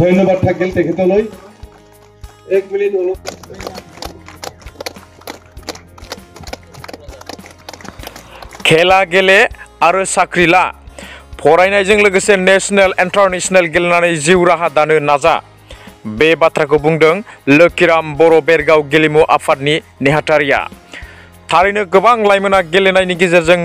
ধন্যবাদ থাকিল তেখেতলৈ 1 মিনিট হলো खेला गेले आरो साख्रि ला फरायनायजों लोगोसे नेशनेल इन्टारनेशनेल गेलेनानै जिउ राहा दानो नाजा बे बाथ्राखौ बुंदों लोखिराम बर' बेरगाव गेलेमु आफादनि नेहाथारिया थारैनो गोबां लाइमोना गेलेनायनि गेजेरजों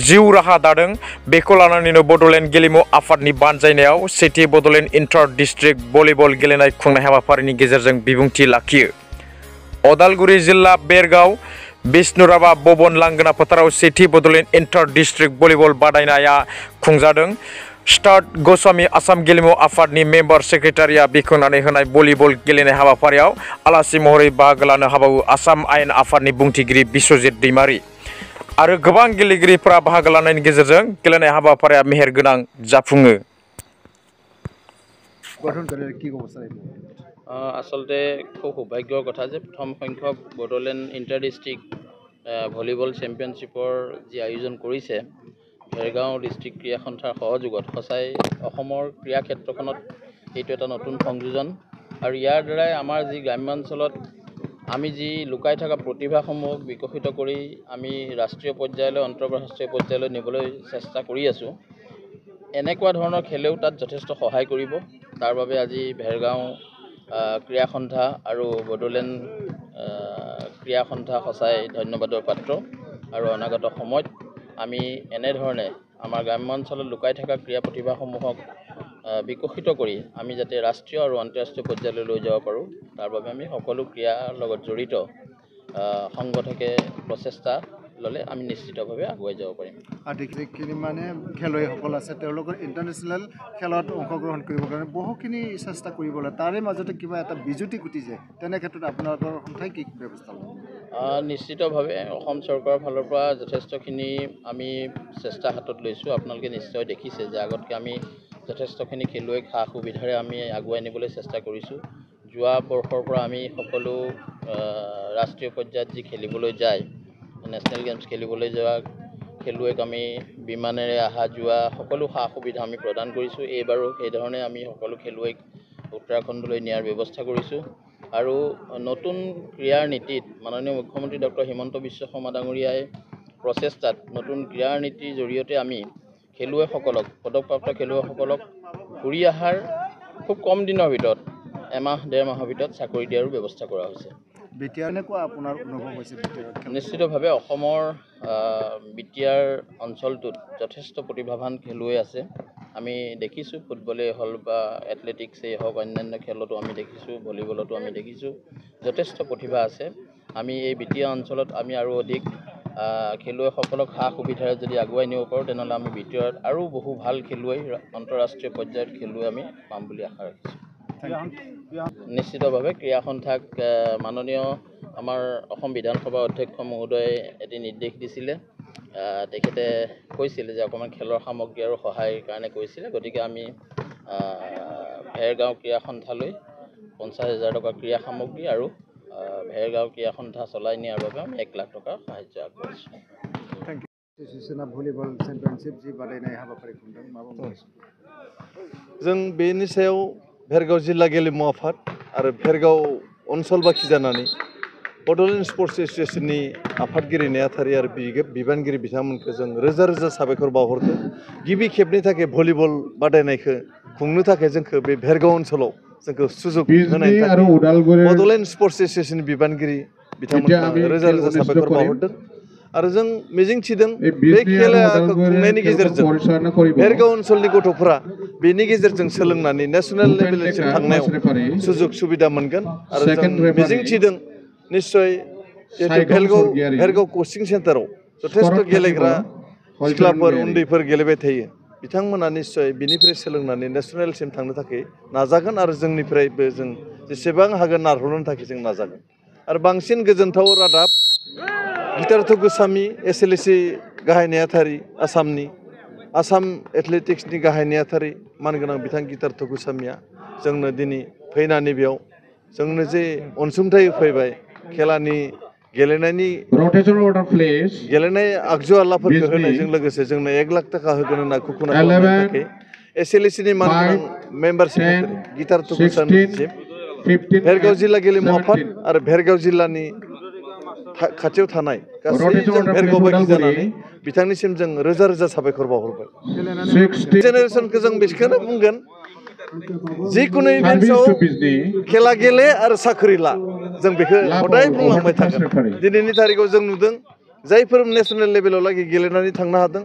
जिउ राहा दादों बेखौ लानानैनो बड'लेण्ड गेलेमु आफादनि बानजायनायाव सेथि बड'लेण्ड इन्टार डिस्ट्रिक्ट भलिबल गेलेनाय खुंनाय हाबाफारिनि गेजेरजों बिबुंथि लाखियो अदालगुरि जिल्ला बेरगाव बिष्णुराभा भवन लांगोना फोथाराव सेथि बड'लेण्ड इन्टार डिस्ट्रिक्ट भलिबल बादायनाया खुंजादों स्टार्ट गस्वामी आसाम गेलेमु आफादनि मेम्बार सेक्रेटारिया बेखेवनानै होनाय भलिबल गेलेनाय हाबाफारियाव आलासि महरै बाहागो लानो हाबावो आसाम आयेन आफादनि बुंथिगिरि बिश्वजित दैमारि आरो गोबां गेलेगिरिफोरा बाहागो लानायनि गेजेरजों गेलेनाय हाबाफारिया मेहेरगोनां जाफुङो आसलते खूब सौभाग्यर कथा जे प्रथम संख्यक बडोलैंड इंटर डिस्ट्रिक्ट भलिबल चैम्पियनशिपर जी आयोजन करिছে भेरगाঁও डिस्ट्रिक्ट क्रीड़ा सन्थार सहयोगत सचाई क्रीड़ा क्षेत्रखনত एटु एटा नतुन संयोजन और यार द्वारा आमार जी ग्राम्याञ्चलत आमी जी लुकाई थका प्रतिभाসমূह विकसित करी आमी राष्ट्रीय पर्यायলৈ अन्तर्राष्ट्रीय पर्यायলৈ निবলৈ চেষ্টা কৰি আছো এনেকুৱা ধৰণৰ খেলেও তাত যথেষ্ট সহায় কৰিব তাৰ বাবে আজি भेरगाঁও क्रीड़ा सन्था और बडोलैंड क्रीड़ा सन्था सचाई धन्यवादर पात्र और अनागत समय आमी एने धरणे आमार ग्राम्याञ्चলত लुकाई थका क्रीड़ा प्रतिभाসমূहक विकसित करी आमी जाते राष्ट्रीय और अन्तर्राष्ट्रीय पर्यायলৈ লৈ যাব পাৰোঁ তাৰ বাবে আমি সকলো ক্ৰীড়াৰ লগত জড়িত সংগঠকে প্ৰচেষ্টা ললে আমি নিশ্চিতভাৱে আগুৱাই যাব পাৰিম আৰু যিখিনি মানে খেলুৱৈসকল আছে তেওঁলোকৰ ইণ্টাৰনেশ্যনেল খেলত অংশগ্ৰহণ কৰিবৰ কাৰণে বহুখিনি চেষ্টা কৰিব লাগে তাৰে মাজতে কিবা এটা বিজুতি ঘটিছে তেনে ক্ষেত্ৰত আপোনালোকৰ সন্থাই কি ব্যৱস্থা ল'ব নিশ্চিতভাৱে অসম চৰকাৰৰ ফালৰ পৰা যথেষ্টখিনি আমি চেষ্টা হাতত লৈছোঁ আপোনালোকে নিশ্চয় দেখিছে যে আগতকৈ আমি যথেষ্টখিনি খেলুৱৈক সা সুবিধাৰে আমি আগুৱাই নিবলৈ চেষ্টা কৰিছোঁ যোৱা বৰ্ষৰ পৰা আমি সকলো ৰাষ্ট্ৰীয় পৰ্যায়ত যি খেলিবলৈ যায় नेशनल गेम्स खेलिবলৈ যোৱা খেলুৱৈক আমি বিমানেৰে আহা যোৱা সকলো সা সুবিধা আমি প্ৰদান কৰিছোঁ এইবাৰো এই ধৰণে আমি সকলো খেলুৱৈক উত্তৰাখণ্ডলৈ নিয়াৰ ব্যৱস্থা কৰিছোঁ আৰু নতুন ক্ৰীড়াৰ নীতিত মাননীয় মুখ্যমন্ত্ৰী ডক্টৰ হিমন্ত বিশ্ব শৰ্মা ডাঙৰীয়াই প্ৰচেষ্টাত নতুন ক্ৰীড়াৰ নীতিৰ জৰিয়তে আমি খেলুৱৈসকলক পদকপ্ৰাপ্ত খেলুৱৈসকলক ঘূৰি অহাৰ খুব কম দিনৰ ভিতৰত এমাহ ডেৰ মাহৰ ভিতৰত চাকৰি দিয়াৰো ব্যৱস্থা কৰা হৈছে নিশ্চিতভাৱে অসমৰ বিটিআৰ অঞ্চলটোত যথেষ্ট প্ৰতিভাৱান খেলুৱৈ আছে আমি দেখিছোঁ ফুটবলেই হল বা এথলেটিক্সেই হওক অন্যান্য খেলতো আমি দেখিছোঁ ভলিবলতো আমি দেখিছোঁ যথেষ্ট প্ৰতিভা আছে আমি এই বিটিআৰ অঞ্চলত আমি আৰু অধিক খেলুৱৈসকলক সা সুবিধাৰে যদি আগুৱাই নিব পাৰোঁ তেনেহ'লে আমি বিটিআৰত আৰু বহু ভাল খেলুৱৈ আন্তঃৰাষ্ট্ৰীয় পৰ্যায়ত খেলুৱৈ আমি পাম বুলি আশা ৰাখিছোঁ নিশ্চিতভাৱে ক্ৰীড়া সন্থাক মাননীয় আমাৰ অসম বিধানসভা অধ্যক্ষ মহোদয়ে এটি নিৰ্দেশ দিছিলে তেখেতে কৈছিলে যে অকণমান খেলৰ সামগ্ৰী আৰু সহায়ৰ কাৰণে কৈছিলে গতিকে আমি भेरगाঁও ক্ৰীড়া সন্থালৈ 50,000 টকা ক্ৰীড়া সামগ্ৰী আৰু भेरगाঁও ক্ৰীড়া সন্থা চলাই নিয়াৰ বাবে আমি 1 লাখ টকা সাহায্য আগবঢ়াইছোঁ ভলিবল চেম্পিয়নशिप जी बादायनाय हाबाफारि खुंदों जों बेनि सायाव भेरगाঁও जिल्ला गेलेमु आफाद आरो भेरगाঁও ओनसोल बाखि जानानै बड'लेण्ड स्पर्ट्स एसोसिएशननि आफादगिरि नेहाथारि आरो बिबानगिरि बिथांमोनखौ जों रोजा रोजा साबायखर बावहरदों गिबि खेबनि थाखाय भलिबल बादायनायखौ खुंनो थाखाय जोंखौ बे भेरगाঁও ओनसोलाव जोंखौ सुजुग होनायनि थाखाय बड'लेण्ड स्पर्ट्स एसोसिएशननि बिबानगिरि बिथांमोनखौ रोजा रोजा साबायखर बावहरदों आरो जों मिजिंथिदों बे खेलाखौ खुंनायनि गेजेरजों भेरगाঁও ओनसोलनि गथ'फोरा बेनि गेजेरजों सोलोंनानै नेशनेल लेभेलसिम थांनायाव सुजुग सुबिदा मोनगोन आरो जों मिजिंथिदों निश्चय भेरगाঁও कोचिं सेन्टाराव जथेस्ट गेलेग्रा सिख्लाफोर उन्दैफोर गेलेबाय थायो बिथांमोना निश्चय बिनिफ्राय सोलोंनानै नेशनेलसिम थांनो थाखाय नाजागोन आरो जोंनिफ्रायबो जों जेसेबां हागोन नारहरनो थाखाय जों नाजागोन आरो बांसिन गोजोनथाव रादाब गितार्थ गोस्वामी एसएलएसि गाहाय नेहाथारि आसामनि आसाम एथलेटिक्सनि गाहाय नेहाथारि मानगोनां बिथां गितार्थ गोस्वामीया जोंनो दिनै फैनानै बेयाव जोंनो जे अनसुंथाइ होफैबाय खेलानि गेलेनाय आगजु आलाफोरखौ होनायजों लोगोसे जोंनो 1 लाख टाका होगोन होनना घोषणा खालामनायनि थाखाय एसएलएसिनि मानगोनां मेम्बार सेक्रेटारि गिटार तुकुसानसिम भेरगाव जिल्ला गेलेमु आफाद आरो भेरगाव जिल्लानि खाथियाव थानाय गासै जों भेरगाव बाखि जानानै बिथांनिसिम जों रोजा रोजा साबायखर बावहरबाय जेनेरेसनखौ जों बेखौनो बुंगोन जिखुनु इभेन्ट्सआव खेला गेले आरो साख्रि ला जों बेखौ हदाय बुंलांबाय थागोन दिनैनि थारिखआव जों नुदों जायफोर नेसनेल लेभेलाव लागै गेलेनानै थांनो हादों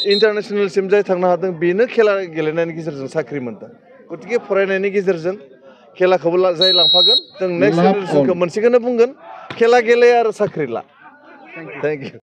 इन्टारनेसनेलसिम जाय थांनो हादों बेनो खेला गेलेनायनि गेजेरजों साख्रि मोनदों गतिके फरायनायनि गेजेरजों खेलाखौबो जाय लांफागोन जों नेक्स्ट जेनेरेसनखौ मोनसेखौनो बुंगोन खेला गेले आरो साख्रि ला थेंक इउ